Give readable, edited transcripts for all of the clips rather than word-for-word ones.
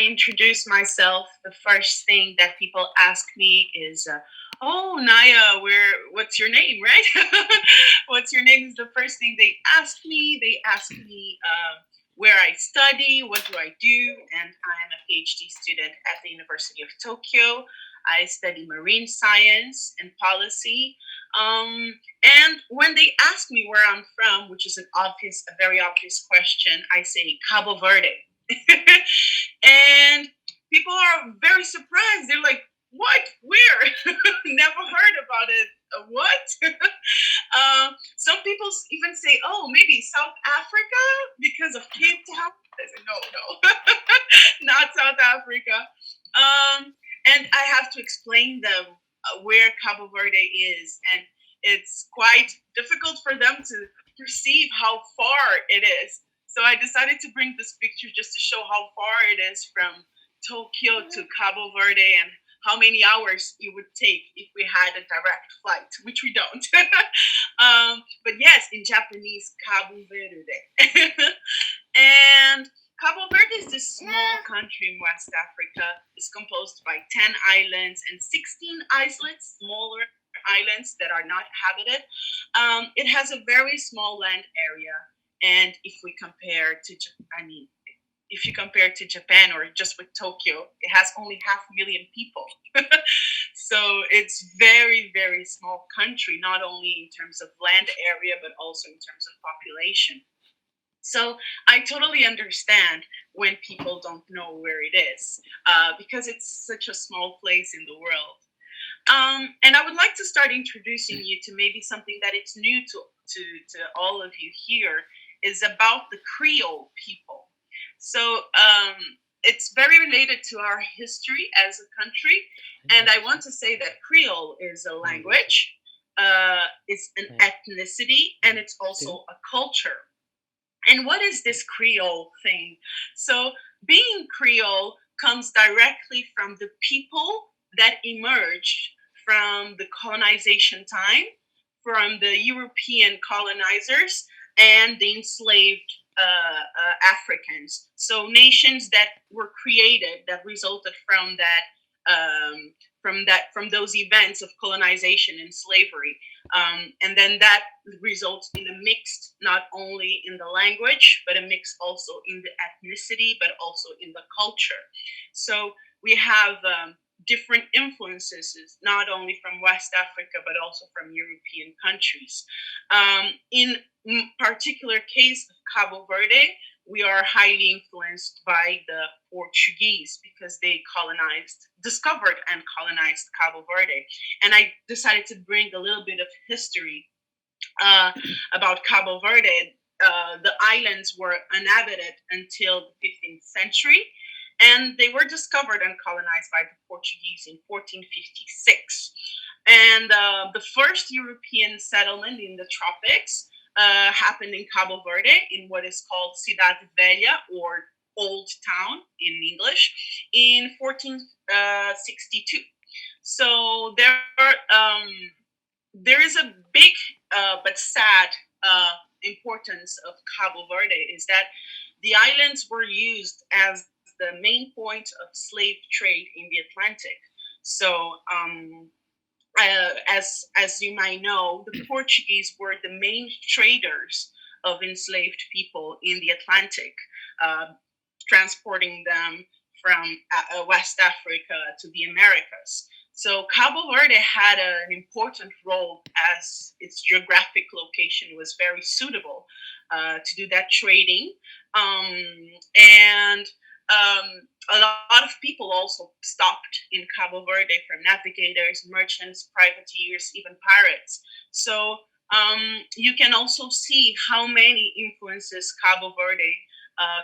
introduce myself, the first thing that people ask me is, "Oh, Naya, what's your name?" Right? What's your name is the first thing they ask me. They ask me where I study, what do I do, and I am a PhD student at the University of Tokyo. I study marine science and policy. And when they ask me where I'm from, which is a very obvious question, I say Cabo Verde. And people are very surprised. They're like, "What? Where?" Never heard about it. What? Some people even say, "Oh, maybe South Africa because of Cape Town." I say, no, not South Africa. And I have to explain them where Cabo Verde is, and it's quite difficult for them to perceive how far it is. So I decided to bring this picture just to show how far it is from Tokyo to Cabo Verde and how many hours it would take if we had a direct flight, which we don't. But yes, in Japanese, Cabo Verde. And Cabo Verde is this small country in West Africa. It's composed by 10 islands and 16 islets, smaller islands that are not inhabited. It has a very small land area. And if you compare to Japan or just with Tokyo, it has only 500,000 people. So it's very, very small country, not only in terms of land area, but also in terms of population. So I totally understand when people don't know where it is, because it's such a small place in the world. And I would like to start introducing you to maybe something that it's new to all of you here, is about the Creole people. So it's very related to our history as a country. And I want to say that Creole is a language, it's an ethnicity, and it's also a culture. And what is this Creole thing? So being Creole comes directly from the people that emerged from the colonization time, from the European colonizers and the enslaved Africans. So nations that were created that resulted from those events of colonization and slavery. And then that results in a mix, not only in the language, but a mix also in the ethnicity, but also in the culture. So we have different influences, not only from West Africa, but also from European countries. In particular case of Cabo Verde, we are highly influenced by the Portuguese because they discovered and colonized Cabo Verde. And I decided to bring a little bit of history about Cabo Verde. The islands were uninhabited until the 15th century, and they were discovered and colonized by the Portuguese in 1456. And the first European settlement in the tropics happened in Cabo Verde, in what is called Cidade Velha, or Old Town in English, in 1462. So there is a big but sad importance of Cabo Verde, is that the islands were used as the main point of slave trade in the Atlantic. So as you might know, the Portuguese were the main traders of enslaved people in the Atlantic, transporting them from West Africa to the Americas. So Cabo Verde had an important role, as its geographic location was very suitable to do that trading. And a lot of people also stopped in Cabo Verde, from navigators, merchants, privateers, even pirates. So you can also see how many influences Cabo Verde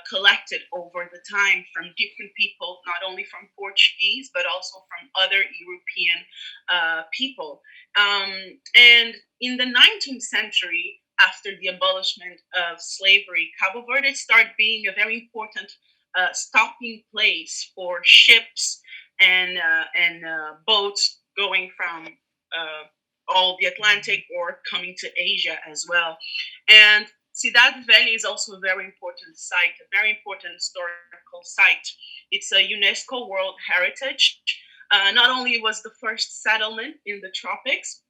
collected over the time from different people, not only from Portuguese, but also from other European people. And in the 19th century, after the abolishment of slavery, Cabo Verde started being a very important stopping place for ships and boats going from all the Atlantic or coming to Asia as well. And Cidade Velha is also a very important site, a very important historical site. It's a UNESCO World Heritage. Not only was the first settlement in the tropics,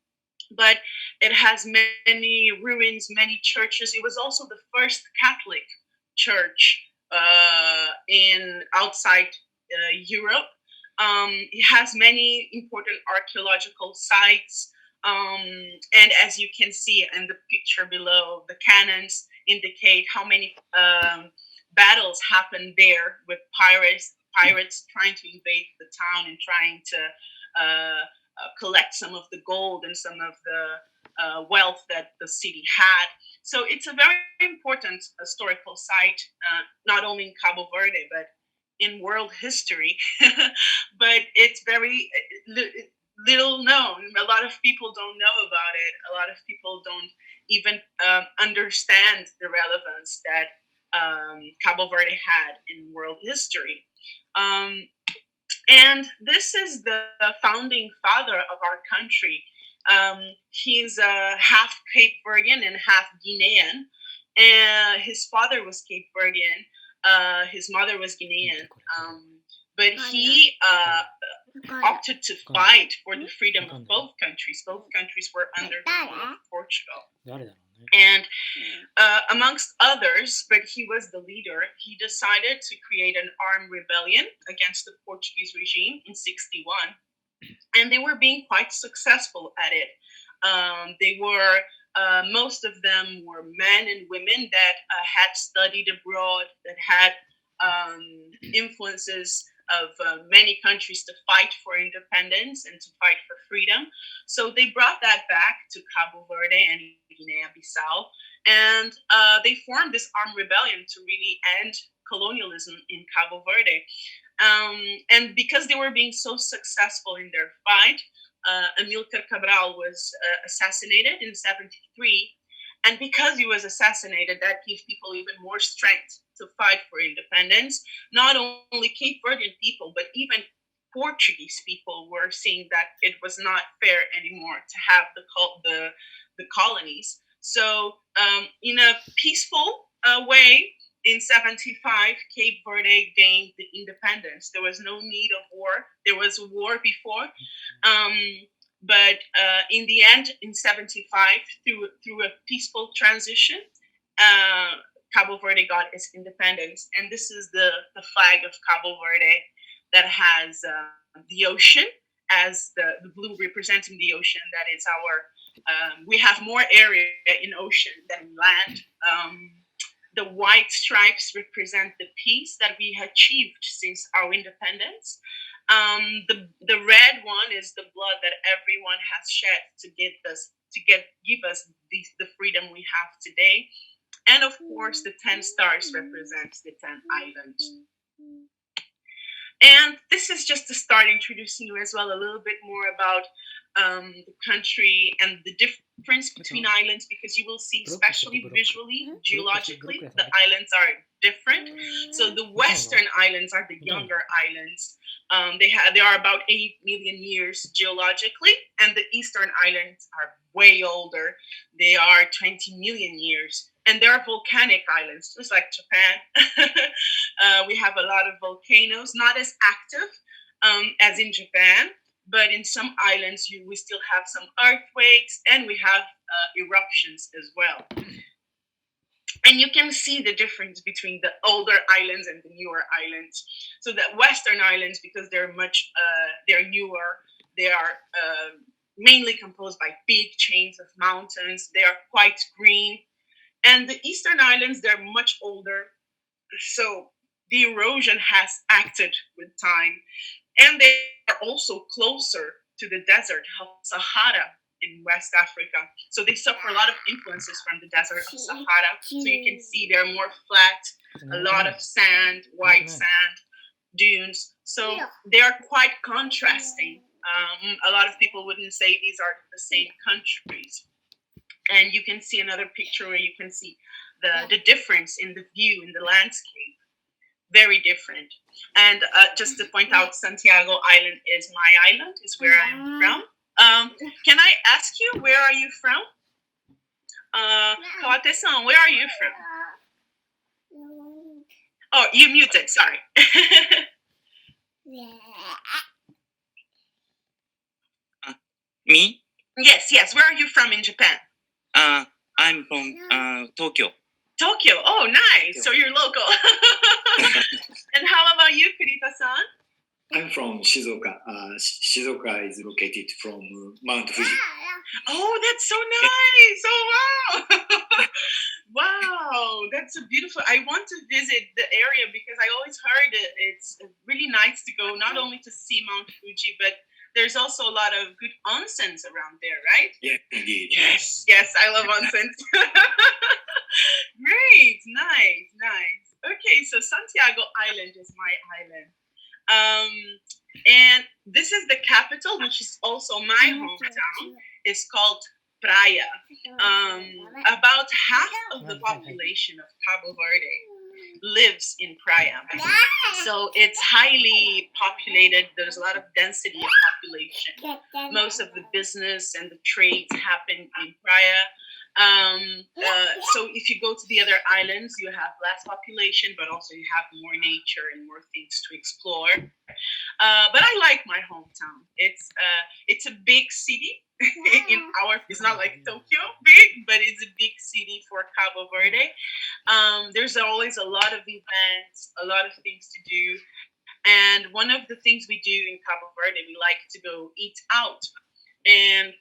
but it has many ruins, many churches. It was also the first Catholic church in outside Europe. It has many important archaeological sites. And as you can see in the picture below, the cannons indicate how many battles happened there with pirates trying to invade the town and trying to collect some of the gold and some of the wealth that the city had. So it's a very important historical site, not only in Cabo Verde, but in world history. But it's very little known. A lot of people don't know about it. A lot of people don't even understand the relevance that Cabo Verde had in world history. And this is the founding father of our country. He's half Cape Verdean and half Guinean. And his father was Cape Verdean. His mother was Guinean. But he opted to fight for the freedom of both countries. Both countries were under the rule of Portugal. And amongst others, but he was the leader, he decided to create an armed rebellion against the Portuguese regime in 61. And they were being quite successful at it. They were, most of them were men and women that had studied abroad, that had influences of many countries to fight for independence and to fight for freedom. So they brought that back to Cabo Verde and Guinea-Bissau, and they formed this armed rebellion to really end colonialism in Cabo Verde. And because they were being so successful in their fight, Amilcar Cabral was assassinated in 73. And because he was assassinated, that gave people even more strength to fight for independence. Not only Cape Verdean people, but even Portuguese people were seeing that it was not fair anymore to have the colonies. So in a peaceful way, in 75, Cape Verde gained the independence. There was no need of war. There was a war before. But in the end, in 75, through a peaceful transition, Cabo Verde got its independence. And this is the flag of Cabo Verde that has the ocean as the blue representing the ocean. That is our, we have more area in ocean than land. The white stripes represent the peace that we achieved since our independence. The red one is the blood that everyone has shed to give us the freedom we have today. And of course, the 10 stars represents the 10 islands. And this is just to start introducing you as well a little bit more about the country and the difference between islands, because you will see, especially visually, geologically, the islands are different. So the western islands are the younger islands. They are about 8 million years geologically, and the eastern islands are way older. They are 20 million years. And they are volcanic islands, just like Japan. We have a lot of volcanoes, not as active as in Japan, but in some islands we still have some earthquakes, and we have eruptions as well. And you can see the difference between the older islands and the newer islands. So the western islands, because they're newer, they are mainly composed by big chains of mountains. They are quite green. And the eastern islands, they're much older. So the erosion has acted with time. And they are also closer to the desert of Sahara in West Africa. So they suffer a lot of influences from the desert of Sahara. So you can see they're more flat, a lot of sand, white sand, dunes. So they are quite contrasting. A lot of people wouldn't say these are the same countries. And you can see another picture where you can see the difference in the view, in the landscape. Very different. And just to point out, Santiago Island is my island, is where I'm from. Can I ask you, where are you from? Kawate-san, where are you from? Oh, you muted, sorry. Me? Yes. Where are you from in Japan? I'm from Tokyo. Tokyo. Oh, nice. So you're local. And how about you, Kurita-san? I'm from Shizuoka. Shizuoka is located from Mount Fuji. Oh, that's so nice. Oh, wow. Wow, that's a beautiful. I want to visit the area because I always heard it's really nice to go not only to see Mount Fuji, but there's also a lot of good onsens around there, right? Yeah, indeed. Yes, I love onsens. Great, nice. Okay, so Santiago Island is my island. And this is the capital, which is also my hometown. It's called Praia. About half of the population of Cabo Verde lives in Praia. So it's highly populated. There's a lot of density of population. Most of the business and the trades happen in Praia. So if you go to the other islands, you have less population, but also you have more nature and more things to explore. But I like my hometown. It's a big city. It's not like Tokyo big, but it's a big city for Cabo Verde. There's always a lot of events, a lot of things to do. And one of the things we do in Cabo Verde, we like to go eat out. And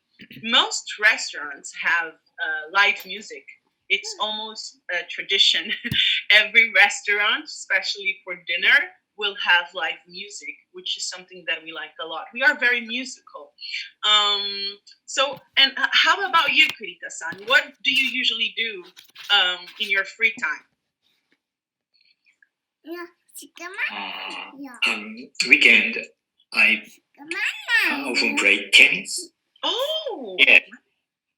most restaurants have live music. It's almost a tradition. Every restaurant, especially for dinner, will have live music, which is something that we like a lot. We are very musical. How about you, Kurita-san? What do you usually do in your free time? Weekend, I often play tennis. Oh, yeah,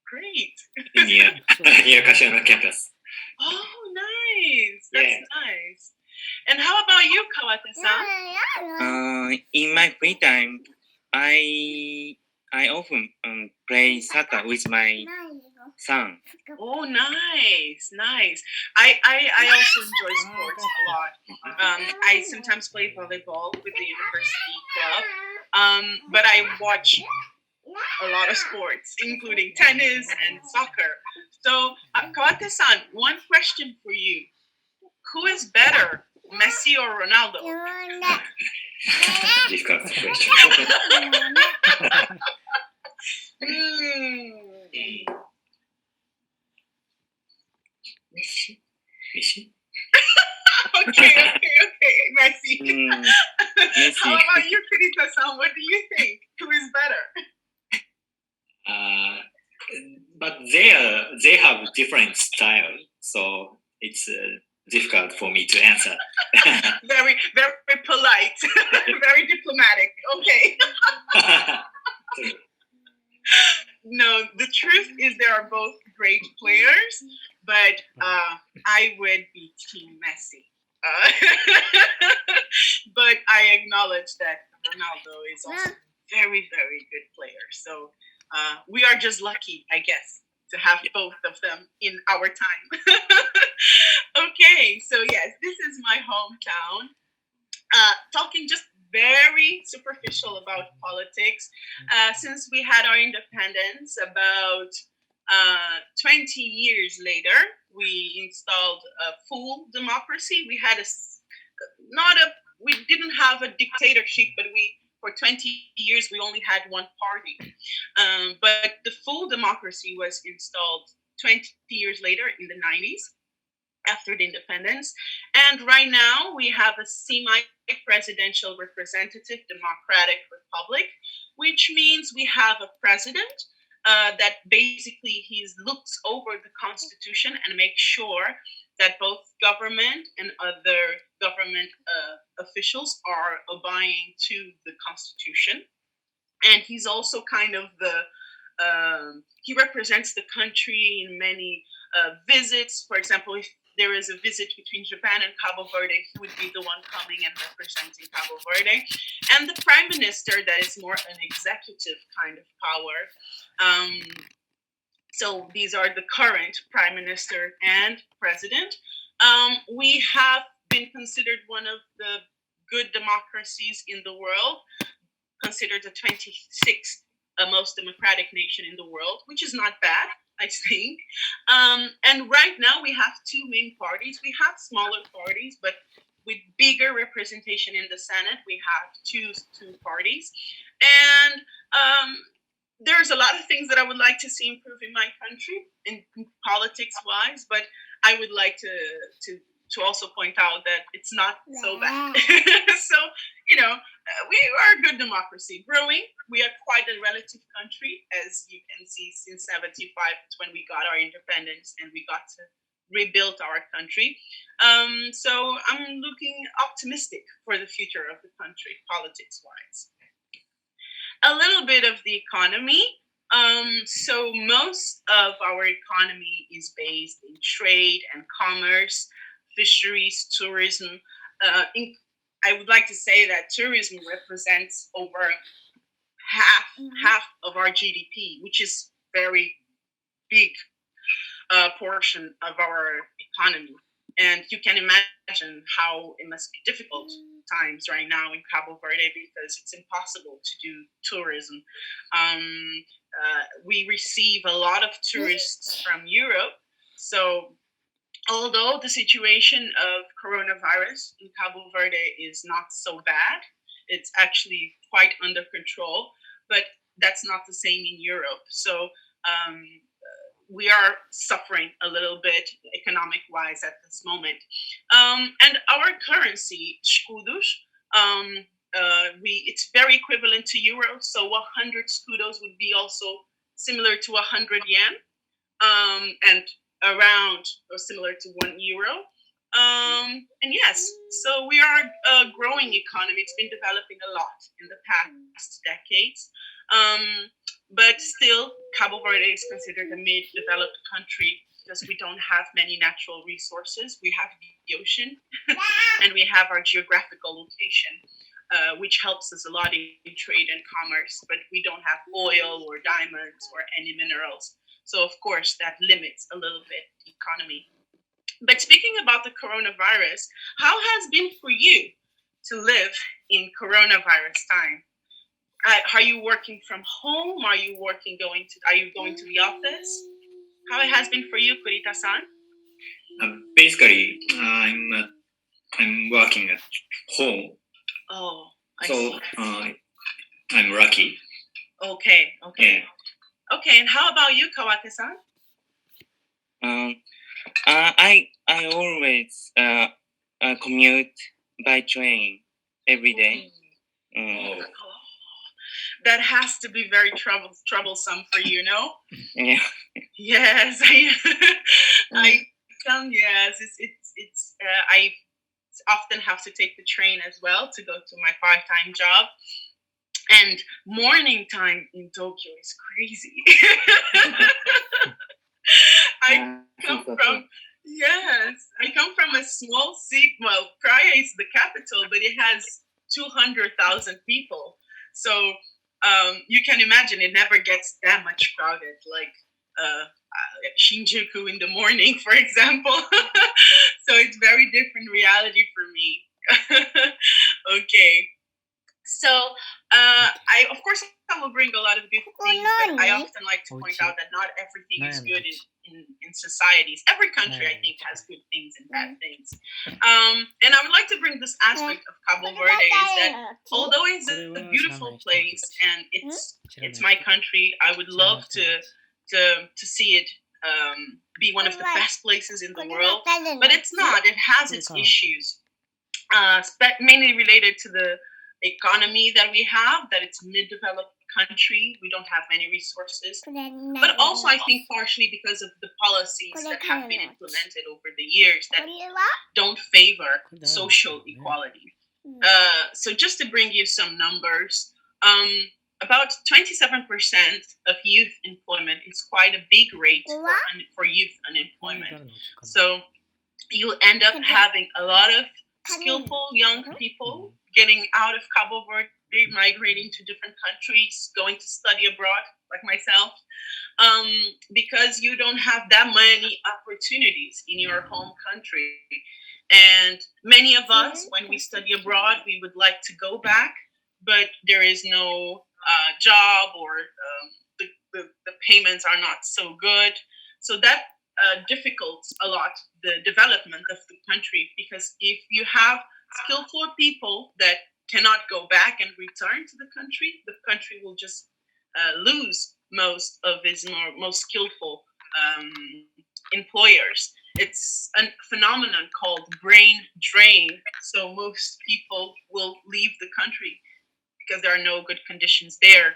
great. near Kashupa campus. Oh, nice. That's nice. And how about you, Kawata-san? In my free time, I often play soccer with my son. Oh, nice. I also enjoy sports a lot. I sometimes play volleyball with the university club, but I watch a lot of sports, including tennis and soccer. So, Kawata-san, one question for you. Who is better, Messi or Ronaldo? Difficult question. Messi? Okay, Messi. Messi. How about you, Kurita-san? What do you think? Who is better? But they have different style, so it's difficult for me to answer. Very, very polite, very diplomatic. Okay. No, the truth is they are both great players, but I would be Team Messi. But I acknowledge that Ronaldo is also a very, very good player. So we are just lucky, I guess, to have both of them in our time. Okay, so yes, this is my hometown. Talking just very superficial about politics. Since we had our independence about 20 years later, we installed a full democracy. We had we didn't have a dictatorship, but for 20 years, we only had one party. But the full democracy was installed 20 years later in the 90s, after the independence. And right now, we have a semi-presidential representative democratic republic, which means we have a president that basically he looks over the constitution and makes sure that both government and other government officials are abiding to the constitution. And he's also kind of he represents the country in many visits. For example, if there is a visit between Japan and Cabo Verde, he would be the one coming and representing Cabo Verde. And the prime minister, that is more an executive kind of power. So these are the current prime minister and president. We have been considered one of the good democracies in the world, considered the 26th most democratic nation in the world, which is not bad, I think. And right now we have two main parties. We have smaller parties, but with bigger representation in the Senate, we have two parties. And there's a lot of things that I would like to see improve in my country, in politics-wise, but I would like to also point out that it's not so bad. So, we are a good democracy, growing. We are quite a relative country, as you can see, since 75, when we got our independence and we got to rebuild our country. So I'm looking optimistic for the future of the country, politics-wise. A little bit of the economy. So most of our economy is based in trade and commerce, fisheries, tourism. I would like to say that tourism represents over half of our GDP, which is very big portion of our economy. And you can imagine how it must be difficult times right now in Cabo Verde because it's impossible to do tourism. We receive a lot of tourists from Europe. So although the situation of coronavirus in Cabo Verde is not so bad, it's actually quite under control, but that's not the same in Europe. So we are suffering a little bit economic-wise at this moment. And our currency, escudos, it's very equivalent to euros. So 100 escudos would be also similar to 100 yen, and around or similar to €1. And yes, so we are a growing economy. It's been developing a lot in the past decades. But still, Cabo Verde is considered a mid-developed country because we don't have many natural resources. We have the ocean and we have our geographical location, which helps us a lot in trade and commerce, but we don't have oil or diamonds or any minerals. So, of course, that limits a little bit the economy. But speaking about the coronavirus, how has it been for you to live in coronavirus time? Are you working from home? Are you going to the office? How it has been for you, Kurita-san? Basically, I'm working at home. Oh, I so see. I'm lucky. Okay. Yeah. Okay, and how about you, Kawate-san? I always commute by train every day. Oh. That has to be very troublesome for you, no? Yeah. Yes, I often have to take the train as well to go to my part-time job. And morning time in Tokyo is crazy. I come from a small city. Well, Praia is the capital, but it has 200,000 people. So you can imagine it never gets that much crowded, like Shinjuku in the morning, for example. So it's very different reality for me. Okay. So I will bring a lot of good things, but I often like to point out that not everything is good in societies. Every country, I think, has good things and bad things. And I would like to bring this aspect of Cabo Verde is that although it's a beautiful place and it's my country, I would love to see it be one of the best places in the world. But it's not. It has its issues, mainly related to the economy that we have, that it's a mid-developed country. We don't have many resources, but also I think partially because of the policies that have been implemented over the years that don't favor social equality. So just to bring you some numbers, about 27% of youth employment is quite a big rate for youth unemployment. So you end up having a lot of skillful young people getting out of Cabo Verde, migrating to different countries, going to study abroad, like myself, because you don't have that many opportunities in your home country. And many of us, when we study abroad, we would like to go back, but there is no job, or the payments are not so good. So that difficults a lot the development of the country, because if you have skillful people that cannot go back and return to the country will just lose most of its most skillful employers. It's a phenomenon called brain drain. So most people will leave the country because there are no good conditions there.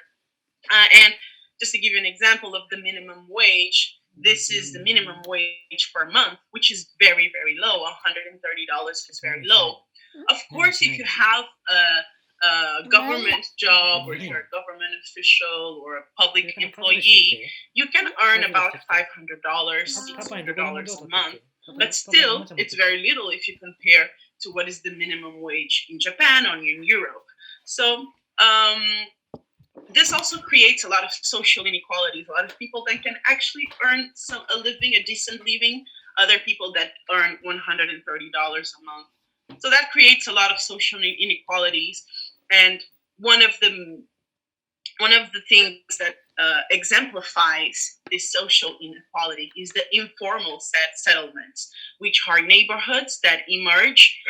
And just to give you an example of the minimum wage, this is the minimum wage per month, which is very, very low. $130 is very low. Of course, if you have a government job, or you're a government official or a public employee, you can earn about $500, $600 a month. But still, it's very little if you compare to what is the minimum wage in Japan or in Europe. So this also creates a lot of social inequalities. A lot of people that can actually earn a living, a decent living, other people that earn $130 a month. So that creates a lot of social inequalities. And one of the things that exemplifies this social inequality is the informal settlements, which are neighborhoods that emerge,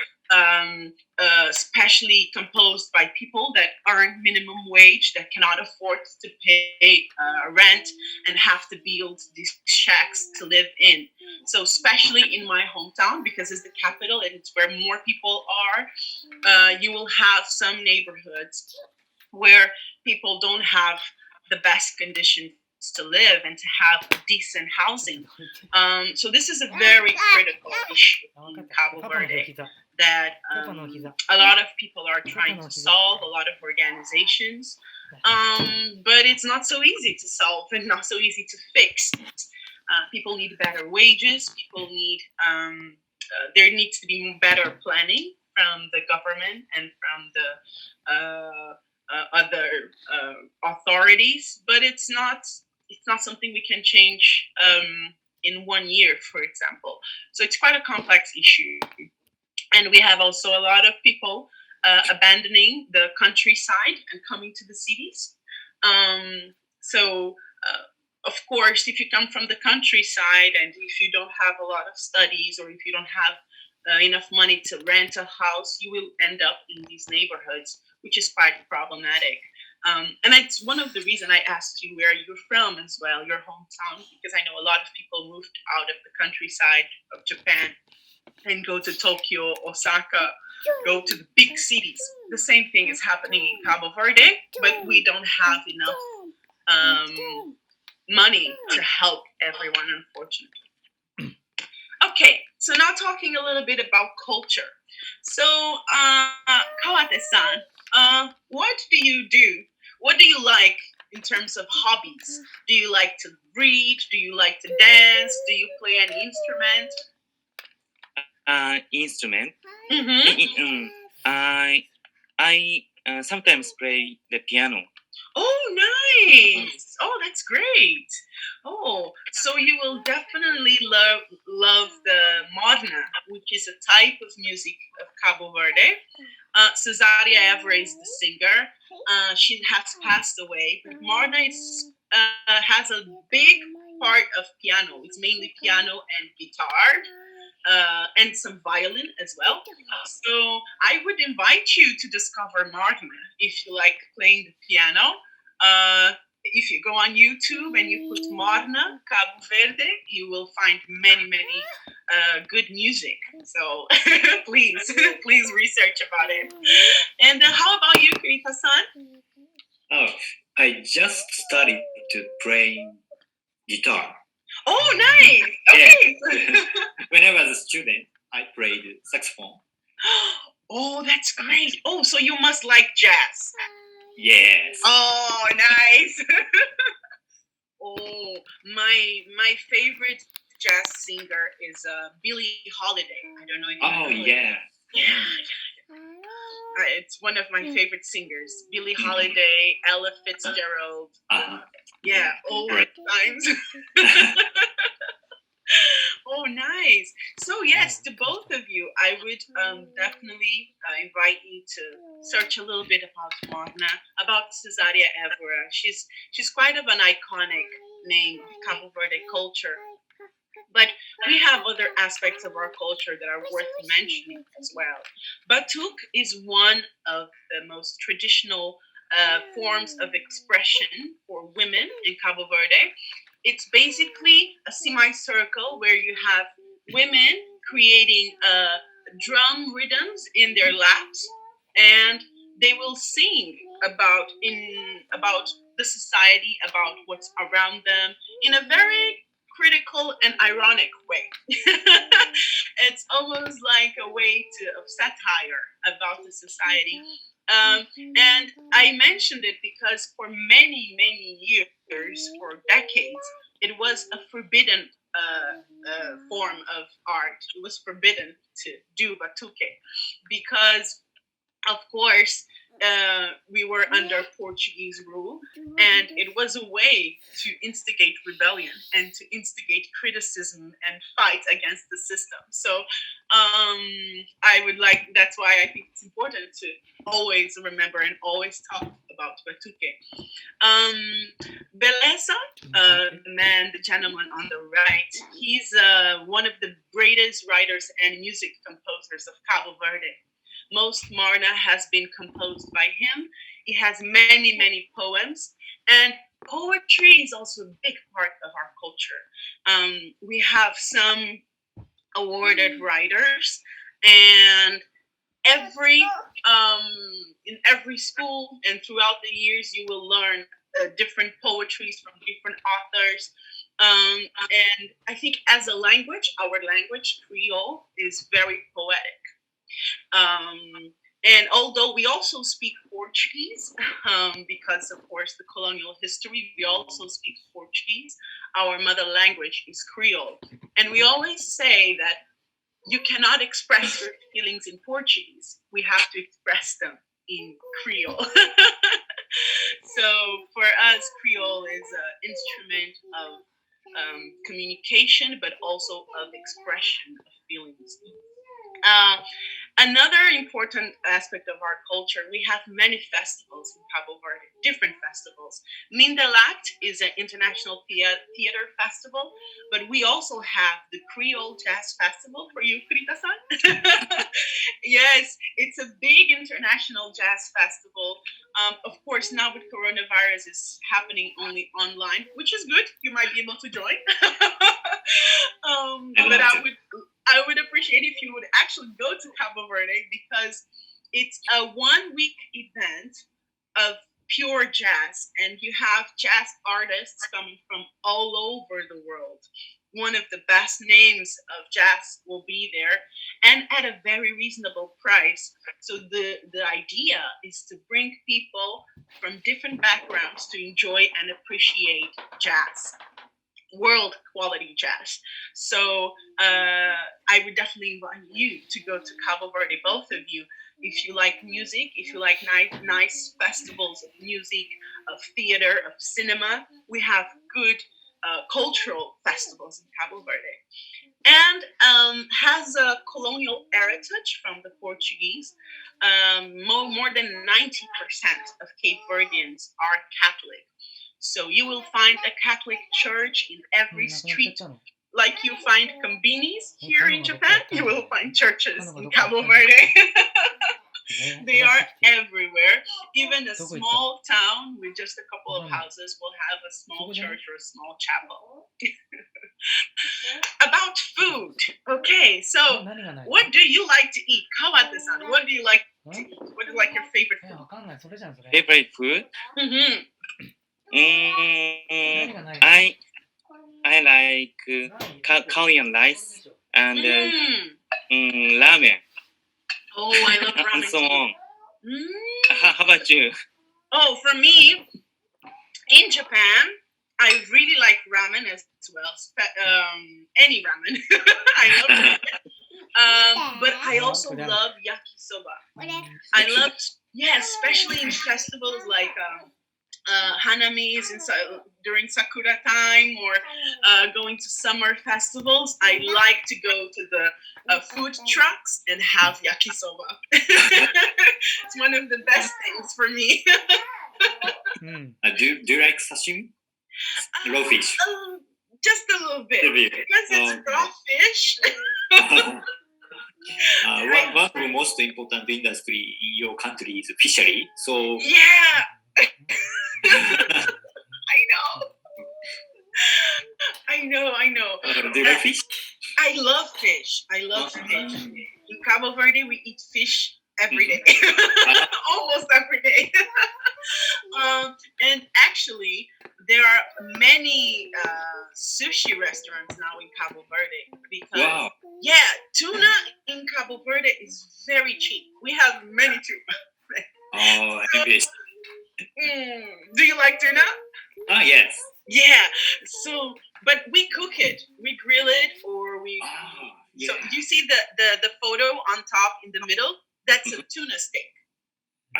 especially composed by people that earn minimum wage, that cannot afford to pay rent, and have to build these shacks to live in. So especially in my hometown, because it's the capital and it's where more people are, you will have some neighborhoods where people don't have the best conditions to live and to have decent housing. So this is a very critical issue in Cabo Verde that a lot of people are trying to solve, a lot of organizations, but it's not so easy to solve and not so easy to fix. People need better wages. People need there needs to be better planning from the government and from the other authorities, but it's not something we can change in 1 year, for example. So it's quite a complex issue. And we have also a lot of people abandoning the countryside and coming to the cities. Of course, if you come from the countryside and if you don't have a lot of studies, or if you don't have enough money to rent a house, you will end up in these neighborhoods, which is quite problematic. And it's one of the reasons I asked you where you're from as well, your hometown, because I know a lot of people moved out of the countryside of Japan and go to Tokyo, Osaka, go to the big cities. The same thing is happening in Cabo Verde, but we don't have enough money to help everyone, unfortunately. Okay, so now talking a little bit about culture. So, Kawate-san, what do you do? What do you like in terms of hobbies? Do you like to read? Do you like to dance? Do you play any instrument? Instrument. Mm-hmm. I sometimes play the piano. Oh, nice. Oh, that's great. Oh, so you will definitely love the Modena, which is a type of music of Cabo Verde. Cesaria Evra is the singer. She has passed away, but Modena has a big part of piano. It's mainly piano and guitar. And some violin as well. So I would invite you to discover Modena if you like playing the piano. If you go on YouTube and you put Modena, Cabo Verde, you will find many good music. So please research about it. And how about you, Kirita-san? Oh, I just started to play guitar. Oh, nice. Okay. Yeah. When I was a student, I played saxophone. Oh, that's great. Oh, so you must like jazz. Yes. Oh, nice. Oh, my favorite jazz singer is Billie Holiday. I don't know if you know her. Yeah. It's one of my favorite singers. Billie Holiday, Ella Fitzgerald. Yeah, old times. Oh, nice. So yes, to both of you, I would definitely invite you to search a little bit about Magna, about Cesaria Evora. She's quite of an iconic name of Cabo Verde culture. But we have other aspects of our culture that are worth mentioning as well. Batuk is one of the most traditional forms of expression for women in Cabo Verde. It's basically a semicircle where you have women creating drum rhythms in their laps, and they will sing about the society, about what's around them in a very critical and ironic way. It's almost like a way of satire about the society. And I mentioned it because for many, many years, for decades, it was a forbidden form of art. It was forbidden to do batuque because, of course, we were under Portuguese rule, and it was a way to instigate rebellion and to instigate criticism and fight against the system. So that's why I think it's important to always remember and always talk about batuque. Beleza, the gentleman on the right, he's one of the greatest writers and music composers of Cabo Verde. Most Marna has been composed by him. He has many, many poems. And poetry is also a big part of our culture. We have some awarded writers, and in every school and throughout the years, you will learn different poetries from different authors. And I think as a language, our language, Creole, is very poetic. And although we also speak Portuguese, because of course the colonial history, we also speak Portuguese. Our mother language is Creole. And we always say that you cannot express your feelings in Portuguese. We have to express them in Creole. So for us, Creole is an instrument of communication, but also of expression of feelings. Another important aspect of our culture, we have many festivals in Cabo Verde, different festivals. Mindalat is an international theater festival, but we also have the Creole Jazz Festival for you, Kurita-san. Yes, it's a big international jazz festival. Of course, now with coronavirus, it's happening only online, which is good. You might be able to join. But I would appreciate if you would actually go to Cabo Verde because it's a 1-week event of pure jazz, and you have jazz artists coming from all over the world. One of the best names of jazz will be there, and at a very reasonable price. So the idea is to bring people from different backgrounds to enjoy and appreciate jazz. World quality jazz. So I would definitely invite you to go to Cabo Verde, both of you. If you like music, if you like nice festivals of music, of theater, of cinema, we have good cultural festivals in Cabo Verde. And has a colonial heritage from the Portuguese. More than 90% of Cape Verdeans are Catholic. So you will find a Catholic church in every street. Like you find kombinis here in Japan, you will find churches in Cabo Verde. They are everywhere. Even a small town with just a couple of houses will have a small church or a small chapel. About food. Okay, so what do you like to eat? Kawate-san, what do you like to eat? What is like your favorite food? Favorite food? Mm-hmm. I like Korean rice and ramen. Oh, I love ramen and so on. too. How about you? Oh, for me, in Japan, I really like ramen as well. Any ramen. I love ramen. But I also love yakisoba. I love, especially in festivals like hanamis during Sakura time, or going to summer festivals. I like to go to the food trucks and have yakisoba. It's one of the best things for me. Do you like sashimi? Raw fish? Just a little bit. Because it's raw fish. One of the most important industry in your country is fishery. So yeah. I know. Do you like fish? I love fish. In Cabo Verde, we eat fish every day. Almost every day. And actually, there are many sushi restaurants now in Cabo Verde. Because, tuna in Cabo Verde is very cheap. We have many tuna. Oh, I wish. Do you like tuna? Yes. Yeah. So, but we cook it, we grill it, or we. So you see the photo on top in the middle? That's a tuna steak.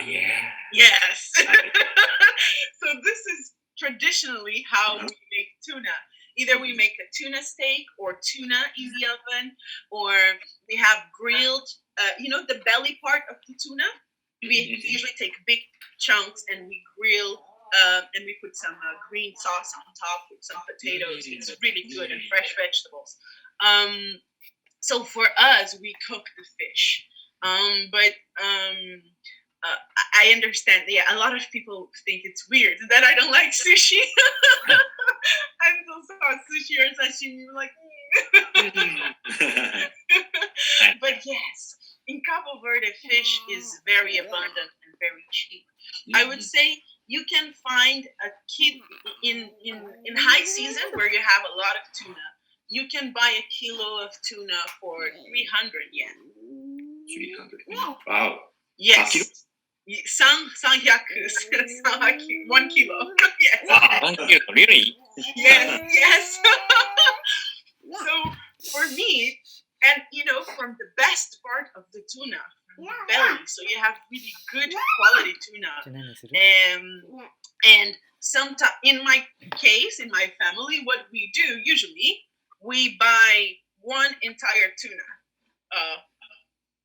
Yeah. Yes. So this is traditionally how we make tuna. Either we make a tuna steak or tuna in the oven, or we have grilled. The belly part of the tuna. We usually take big chunks and we grill, and we put some green sauce on top with some potatoes. It's really good, and fresh vegetables. So for us, we cook the fish. But I understand. Yeah, a lot of people think it's weird that I don't like sushi. I still saw sushi or sashimi, like. But yes. In Cabo Verde, fish is very abundant and very cheap. I would say you can find a kid in high season where you have a lot of tuna. You can buy a kilo of tuna for 300 yen. 300. Wow. Yes. 1 kilo. Yes. Wow, 1 kilo, really? Yes. So for me, and from the best part of the tuna, from the belly, so you have really good quality tuna. And sometimes, in my case, in my family, what we do usually, we buy one entire tuna.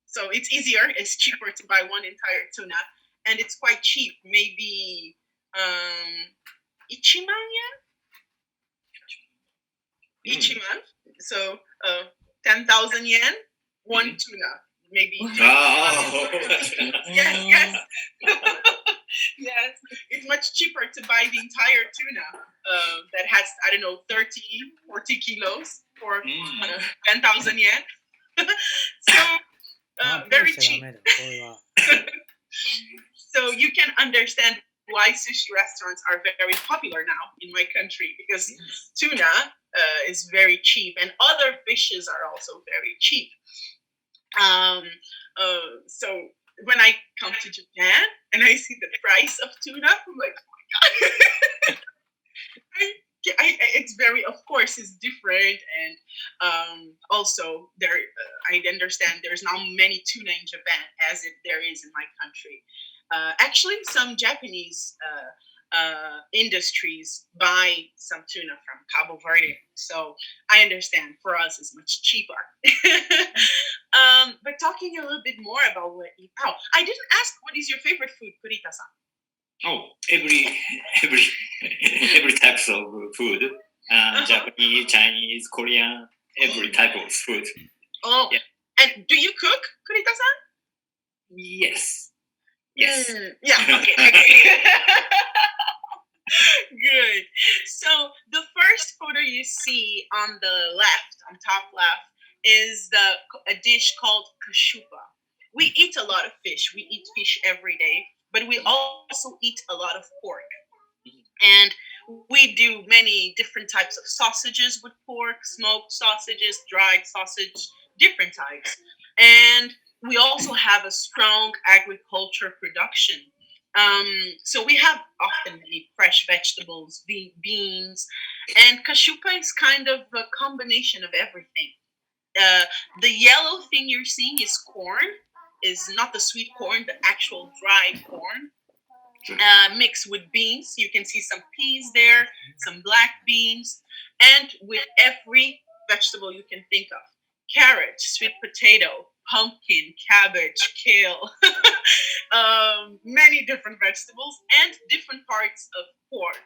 So it's easier, it's cheaper to buy one entire tuna, and it's quite cheap, maybe 1,000,000 yen? 1,000,000. So 10,000 yen, one tuna, maybe. Yes. Yes, it's much cheaper to buy the entire tuna that has, 30, 40 kilos for 10,000 yen. So very cheap. So you can understand why sushi restaurants are very popular now in my country, because tuna is very cheap, and other fishes are also very cheap. So when I come to Japan and I see the price of tuna, I'm like, oh my god. It's very, of course, it's different, and also there. I understand there's not many tuna in Japan as there is in my country. Actually, some Japanese industries buy some tuna from Cabo Verde, so I understand for us it's much cheaper. But talking a little bit more about what you. Oh, I didn't ask what is your favorite food, Kurita-san. Oh, every types of food. Japanese, Chinese, Korean, every type of food. Oh, yeah. And do you cook, Kurita-san? Yes. Yeah. Okay. Good. So the first photo you see on the left, on top left, is a dish called Kashupa. We eat a lot of fish. We eat fish every day, but we also eat a lot of pork. And we do many different types of sausages with pork, smoked sausages, dried sausage, different types. And we also have a strong agriculture production. So we have often many fresh vegetables, beans, and Kashupa is kind of a combination of everything. The yellow thing you're seeing is corn, is not the sweet corn, the actual dried corn. mixed with beans. You can see some peas there, some black beans, and with every vegetable you can think of. Carrot, sweet potato, pumpkin, cabbage, kale, many different vegetables and different parts of pork.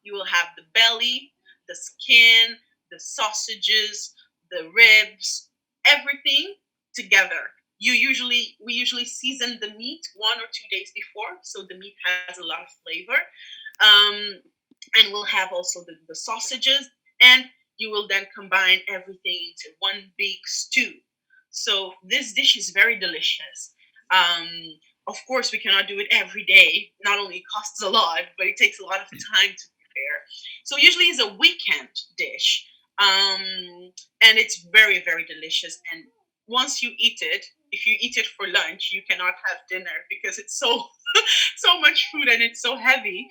You will have the belly, the skin, the sausages, the ribs, everything together. We usually season the meat 1 or 2 days before, so the meat has a lot of flavor. And we'll have also the sausages, and you will then combine everything into one big stew. So this dish is very delicious. Of course, we cannot do it every day. Not only it costs a lot, but it takes a lot of time to prepare. So usually it's a weekend dish. And it's very, very delicious. And once you eat it, if you eat it for lunch, you cannot have dinner because it's so so much food and it's so heavy.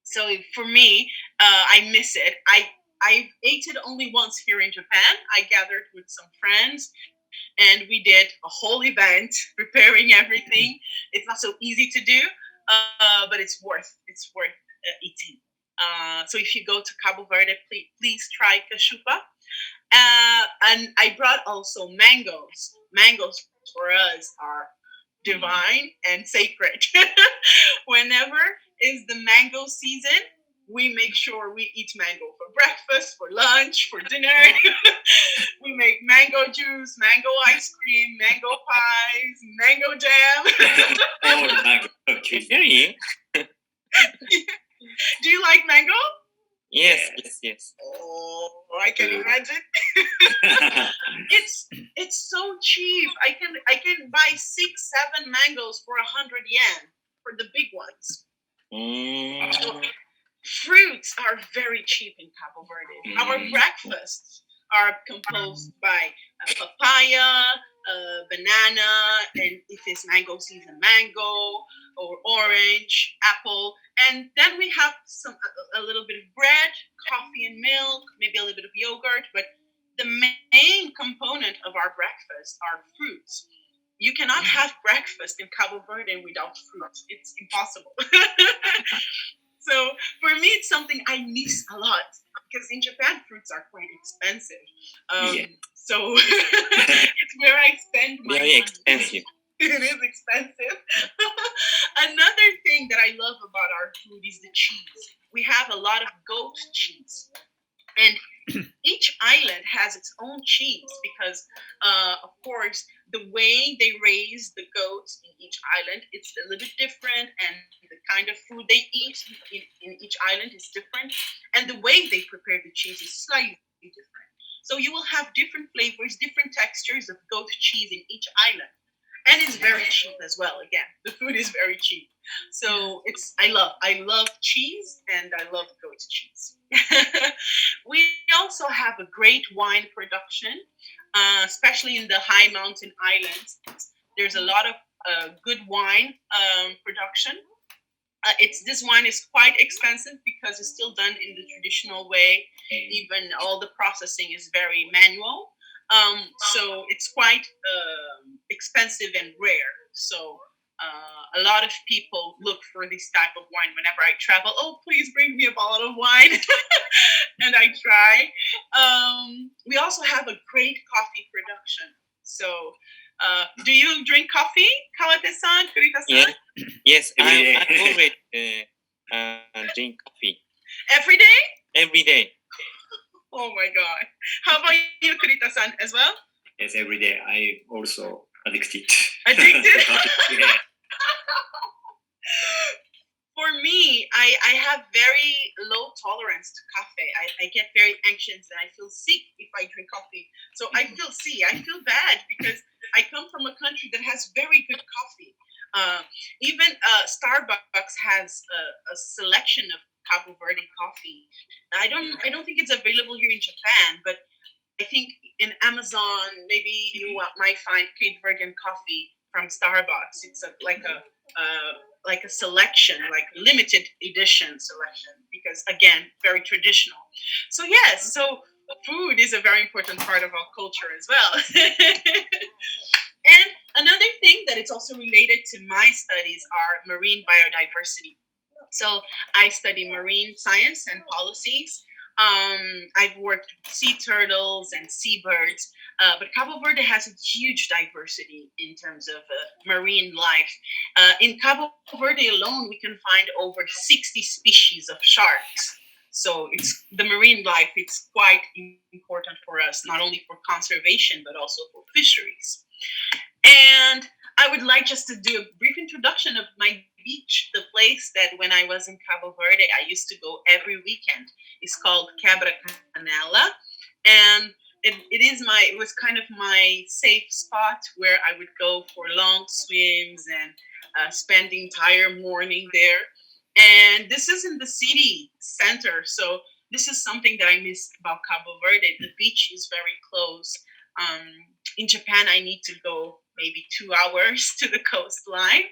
So for me, I miss it. I ate it only once here in Japan. I gathered with some friends and we did a whole event preparing everything. It's not so easy to do, but it's worth eating. So if you go to Cabo Verde, please try Kashupa. And I brought also mangoes. Mangoes for us are divine and sacred. Whenever is the mango season, we make sure we eat mango for breakfast, for lunch, for dinner. We make mango juice, mango ice cream, mango pies, mango jam. Oh, mango. Okay. Really? Do you like mango? Yes. Oh, I can imagine. It's so cheap. I can buy 6-7 mangoes for 100 yen for the big ones. So, fruits are very cheap in Cabo Verde. Our breakfasts are composed by a papaya, banana, and if it's mango season, mango or orange, apple, and then we have a little bit of bread, coffee and milk, maybe a little bit of yogurt, but the main component of our breakfast are fruits. You cannot have breakfast in Cabo Verde without fruits. It's impossible. So for me, it's something I miss a lot because in Japan, fruits are quite expensive. So it's where I spend my Very money. expensive. It is expensive. Another thing that I love about our food is the cheese. We have a lot of goat cheese. And each island has its own cheese because, of course, the way they raise the goats in each island, it's a little bit different, and the kind of food they eat in each island is different, and the way they prepare the cheese is slightly different. So you will have different flavors, different textures of goat cheese in each island. And it's very cheap as well. Again, the food is very cheap. So I love cheese and I love goat cheese. We also have a great wine production, especially in the high mountain islands. There's a lot of good wine production. This wine is quite expensive because it's still done in the traditional way. Even all the processing is very manual. So it's quite expensive and rare. So a lot of people look for this type of wine whenever I travel. Oh, please bring me a bottle of wine. And I try. We also have a great coffee production. So do you drink coffee, Kawate-san, Kurita-san? Yes, I always drink coffee. Every day? Every day. Oh my God. How about you, Kurita-san, as well? Yes, every day. I also addicted. Addicted? Yeah. For me, I have very low tolerance to coffee. I get very anxious and I feel sick if I drink coffee. So I feel bad because I come from a country that has very good coffee. Even Starbucks has a selection of Cabo Verde coffee. I don't think it's available here in Japan, but I think in Amazon maybe you might find Cape Verdean coffee from Starbucks. It's like a selection, like limited edition selection, because again, very traditional. So yes, so food is a very important part of our culture as well. And Another thing that it's also related to my studies are marine biodiversity. So I study marine science and policies. I've worked with sea turtles and seabirds, but Cabo Verde has a huge diversity in terms of marine life. In Cabo Verde alone, we can find over 60 species of sharks. So it's the marine life. It's quite important for us, not only for conservation but also for fisheries. And I would like just to do a brief introduction of my beach, the place that when I was in Cabo Verde, I used to go every weekend. It's called Cabra Canela. And it was kind of my safe spot where I would go for long swims and spend the entire morning there. And this is in the city center. So this is something that I miss about Cabo Verde. The beach is very close. In Japan, I need to go maybe 2 hours to the coastline.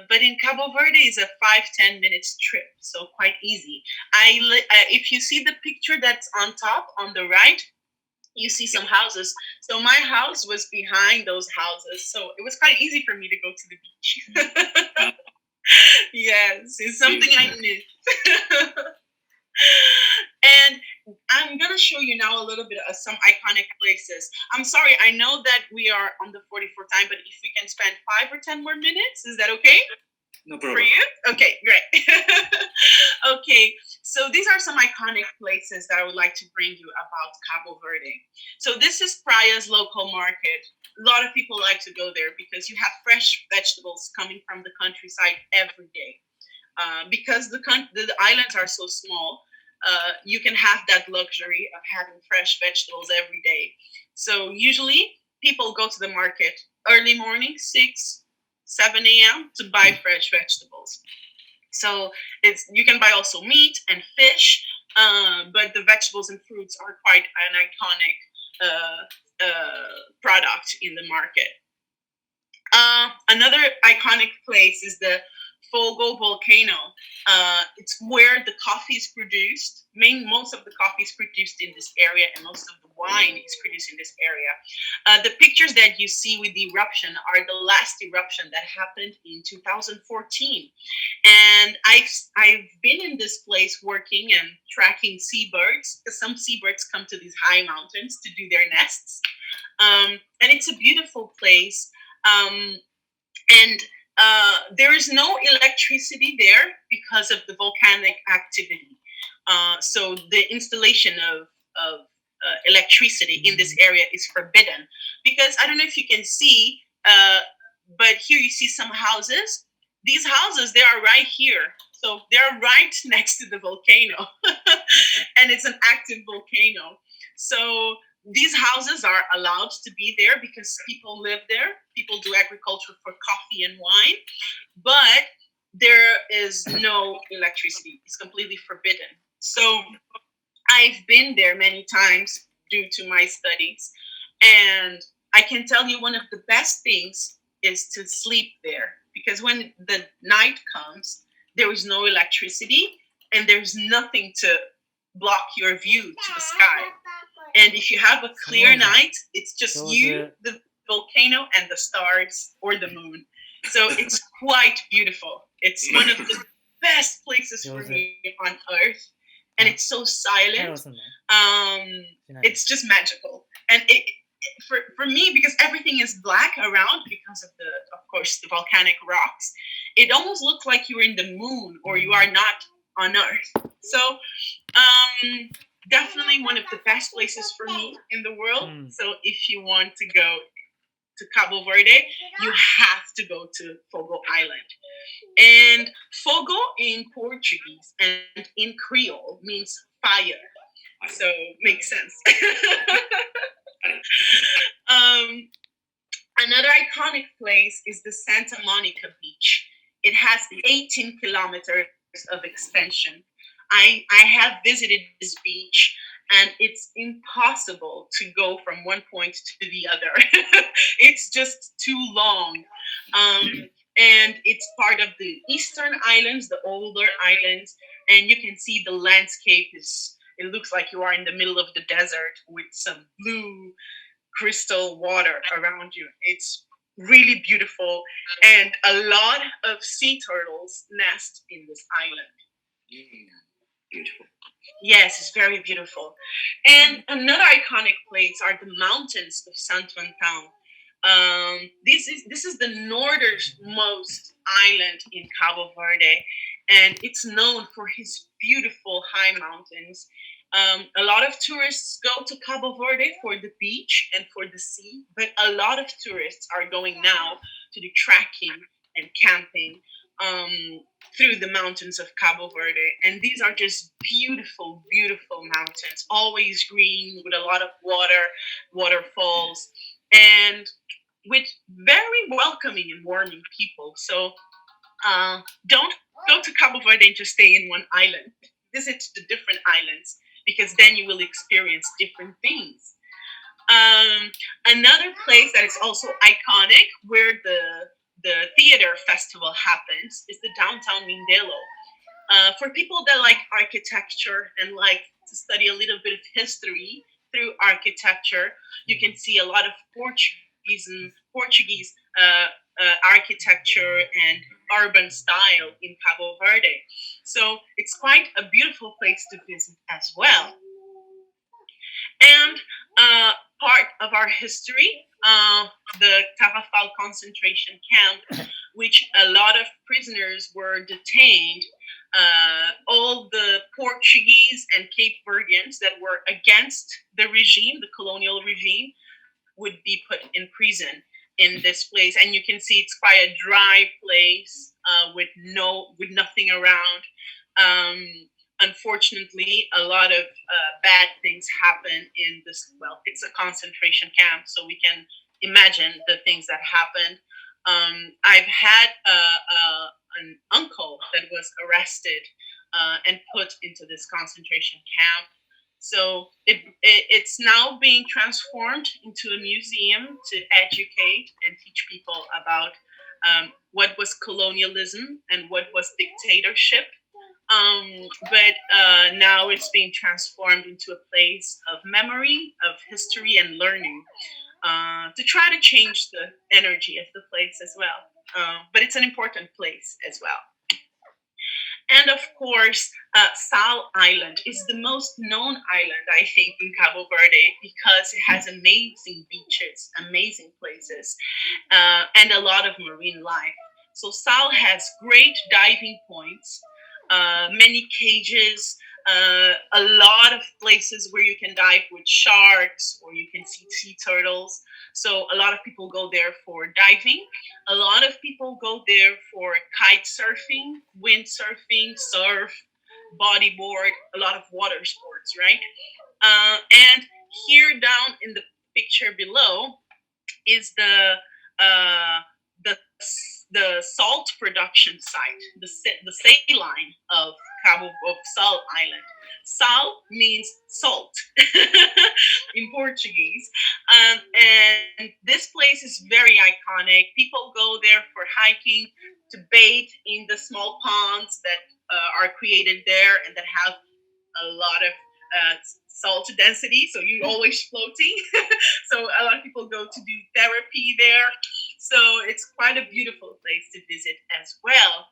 But in Cabo Verde is a 5-10 minutes trip, so quite easy. If you see the picture that's on top, on the right, you see some houses. So my house was behind those houses, so it was quite easy for me to go to the beach. Yes, it's something I miss. And I'm going to show you now a little bit of some iconic places. I'm sorry, I know that we are on the 44th time, but if we can spend 5 or 10 more minutes, is that okay? No For problem. you? Okay, great. Okay, so these are some iconic places that I would like to bring you about Cabo Verde. So this is Praya's local market. A lot of people like to go there because you have fresh vegetables coming from the countryside every day. Because the islands are so small, you can have that luxury of having fresh vegetables every day. So usually people go to the market early morning, 6, 7 a.m. to buy fresh vegetables. So you can buy also meat and fish, but the vegetables and fruits are quite an iconic product in the market. Another iconic place is the Fogo Volcano. It's where the coffee is produced. Most of the coffee is produced in this area, and most of the wine is produced in this area. The pictures that you see with the eruption are the last eruption that happened in 2014. And I've been in this place working and tracking seabirds, because some seabirds come to these high mountains to do their nests. And it's a beautiful place. And there is no electricity there because of the volcanic activity. So the installation of electricity in this area is forbidden. Because I don't know if you can see, but here you see some houses. These houses, they are right here. So they're right next to the volcano. And it's an active volcano. So these houses are allowed to be there because people live there. People do agriculture for coffee and wine, but there is no electricity. It's completely forbidden. So I've been there many times due to my studies, and I can tell you one of the best things is to sleep there, because when the night comes, there is no electricity and there's nothing to block your view to the sky. And if you have a clear night, it's just you, the volcano, and the stars or the moon. So it's quite beautiful. It's one of the best places for me on Earth. And it's so silent. It's just magical. And for me, because everything is black around because of course, the volcanic rocks, it almost looks like you're in the moon or you are not on Earth. So definitely one of the best places for me in the world. So if you want to go to Cabo Verde, you have to go to Fogo Island. And Fogo in Portuguese and in Creole means fire. So makes sense. Another iconic place is the Santa Monica Beach. It has 18 kilometers of extension. I have visited this beach, and it's impossible to go from one point to the other. It's just too long. And it's part of the Eastern Islands, the older islands, and you can see the landscape it looks like you are in the middle of the desert with some blue crystal water around you. It's really beautiful, and a lot of sea turtles nest in this island. Beautiful. Yes, it's very beautiful. And another iconic place are the mountains of Santiago. This is the northernmost island in Cabo Verde, and it's known for his beautiful high mountains. A lot of tourists go to Cabo Verde for the beach and for the sea, but a lot of tourists are going now to do trekking and camping through the mountains of Cabo Verde. And these are just beautiful, beautiful mountains, always green with a lot of waterfalls, and with very welcoming and warming people. So don't go to Cabo Verde and just stay in one island. Visit the different islands, because then you will experience different things. Another place that is also iconic, where the theater festival happens, is the downtown Mindelo. For people that like architecture and like to study a little bit of history through architecture, you can see a lot of Portuguese architecture and urban style in Cabo Verde. So it's quite a beautiful place to visit as well. And part of our history, the Tavafal concentration camp, which a lot of prisoners were detained. All the Portuguese and Cape Verdeans that were against the regime, the colonial regime, would be put in prison in this place. And you can see it's quite a dry place with nothing around. Unfortunately, a lot of bad things happen in this. Well, it's a concentration camp, so we can imagine the things that happened. I've had an uncle that was arrested and put into this concentration camp. So it's now being transformed into a museum to educate and teach people about what was colonialism and what was dictatorship. But now it's being transformed into a place of memory, of history, and learning to try to change the energy of the place as well. But it's an important place as well. And of course, Sao Island is the most known island, I think, in Cabo Verde, because it has amazing beaches, amazing places, and a lot of marine life. So Sao has great diving points, many cages, a lot of places where you can dive with sharks, or you can see sea turtles. So a lot of people go there for diving. A lot of people go there for kite surfing, windsurfing, surf, bodyboard, a lot of water sports, right? And here down in the picture below is the salt production site, the saline of Sao Island. Sal means salt in Portuguese. And this place is very iconic. People go there for hiking, to bathe in the small ponds that are created there and that have a lot of salt density, so you're always floating. So a lot of people go to do therapy there. So it's quite a beautiful place to visit as well.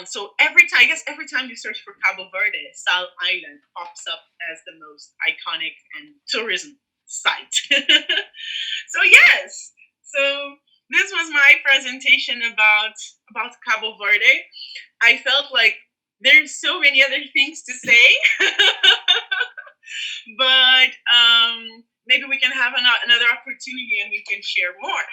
So every time you search for Cabo Verde, Sao Island pops up as the most iconic and tourism site. So yes, so this was my presentation about Cabo Verde. I felt like there's so many other things to say, but maybe we can have another opportunity and we can share more.